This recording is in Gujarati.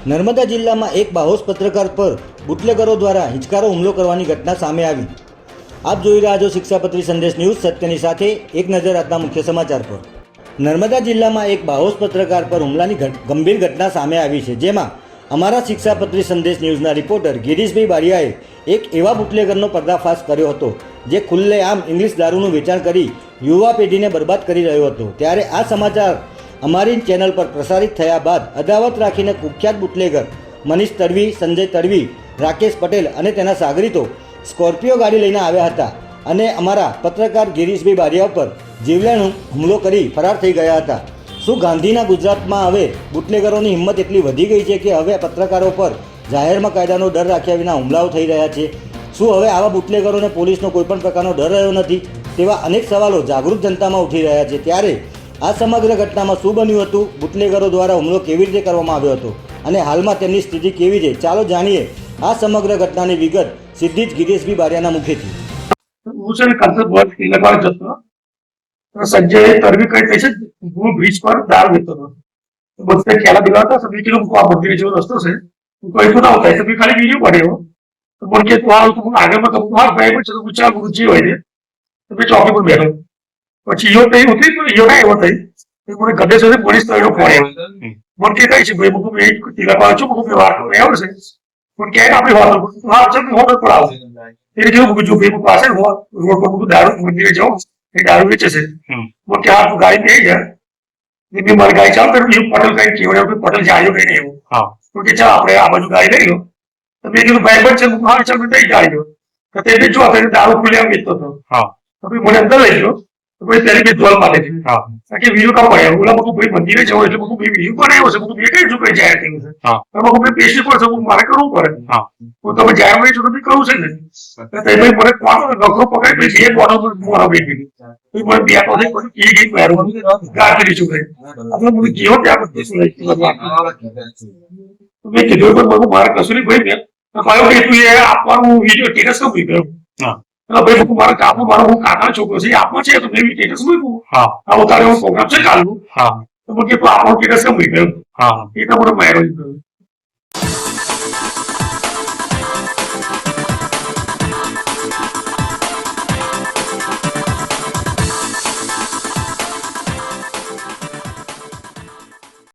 નર્મદા જિલ્લામાં એક બાહોશ પત્રકાર પર બુટલેગરો દ્વારા હિંચકારો હુમલો કરવાની ઘટના સામે આવી। આપ જોઈ રહ્યા છો શિક્ષાપત્રી સંદેશ ન્યૂઝ, સત્યની સાથે એક નજર આજના મુખ્ય સમાચાર પર। નર્મદા જિલ્લામાં એક બાહોશ પત્રકાર પર હુમલાની ગંભીર ઘટના સામે આવી છે, જેમાં અમારા શિક્ષાપત્રી સંદેશ ન્યૂઝના રિપોર્ટર ગિરીશભાઈ બારિયાએ એક એવા બુટલેગરનો પર્દાફાશ કર્યો હતો જે ખુલ્લેઆમ ઇંગ્લિશ દારૂનું વેચાણ કરી યુવા પેઢીને બરબાદ કરી રહ્યો હતો। ત્યારે આ સમાચાર અમારી ચેનલ પર પ્રસારિત થયા બાદ અદાવત રાખીને કુખ્યાત બુટલેગર મનીષ તડવી, સંજય તડવી, રાકેશ પટેલ અને તેના સાગરીતો સ્કોર્પિયો ગાડી લઈને આવ્યા હતા અને અમારા પત્રકાર ગિરીશભાઈ બારિયા પર જીવલેણ હુમલો કરી ફરાર થઈ ગયા હતા। શું ગાંધીના ગુજરાતમાં હવે બુટલેગરોની હિંમત એટલી વધી ગઈ છે કે હવે પત્રકારો પર જાહેરમાં કાયદાનો ડર રાખ્યા વિના હુમલાઓ થઈ રહ્યા છે? શું હવે આવા બુટલેગરોને પોલીસનો કોઈપણ પ્રકારનો ડર રહ્યો નથી? તેવા અનેક સવાલો જાગૃત જનતામાં ઉઠી રહ્યા છે। ત્યારે આ સમગ્ર ઘટનામાં શું બન્યું હતું, બુટલેગરો દ્વારા હુમલો કેવી રીતે કરવામાં આવ્યો હતો અને હાલમાં તેમની સ્થિતિ કેવી છે, ચાલો જાણીએ આ સમગ્ર ઘટનાની વિગત સીધી જ ગિરીશભાઈ બારિયાના મુખેથી। संजय तडवी काही ब्रिज पर दारू घेतो बस ते खेळा दिला होता सगळी किलो मंदिर जेवण असतो से इथून होता है सगळी खाली वीडियो पड़े हो तो बोल के तू आगे मत भाई बच्चे तो कुछ गुरुजी होय दे तो मैं चौकी पर बैठो પછી યો નહીં હોતી તો યો નહીં હોતી એ મને ગડે સાથે પોલીસ તળો પડે બોલ કે કઈ છે ભાઈ મુકુ એક તિલા પાછો મુકુ વ્યવહાર કરો એવું છે પણ કે આપણી વાત હા છે હોટ પડાવ એ જેવું મુકુ જો ભાઈ મુકુ પાસે રોડ પર મુકુ દારૂ મંદિરે જાઓ એ દારૂ વેચે છે બોલ કે આ ગાડી દે યાર ये मारी गाड़ी चालू कर पटेल कहीं केवड़े पटेल जाइयो कहीं नहीं हाँ क्योंकि चल आपने आ बाजू गाड़ी नहीं लो तो मैं जो बैग पर चल हाँ चल मैं गाड़ी लो तो तेरे जो अपने दारू खुले बेचता था हाँ तो फिर मुझे अंदर ले लो तो कोई तेरे भी जोल मारे थे हाँ ताकि वीडियो का पड़े बोला मुझको भाई मंदिर में जाओ मुझको भी वीडियो को नहीं हो सकता मुझको ये कहीं चुके जाए थे हाँ तो मुझको मैं पेशी पर सब मारे करूँ पड़े हाँ वो तो मैं जाए नहीं चुके भी करूँ से नहीं तो तेरे भाई मुझे कौन डॉक्टर पकड़ पे ये कौन मोरा बेटी तो मुझे बिया को नहीं ये गई पैरों गाड़ी ले चुके अब मुझे क्यों क्या करते सुनाई तो मैं किधर पर मुझको मारा कसुरी भाई मैं तो कहो कि तू ये आपको वीडियो टेटस का भी करो हाँ तो भाई मुझको मारा कापू मारा वो काका छोको से आपको चाहिए तो मैं भी टेटस में हूँ हाँ अब उतारे वो प्रोग्राम से चालू हाँ तो मुझे तो आपको टेटस का भी करो हाँ ये तो मुझे मारो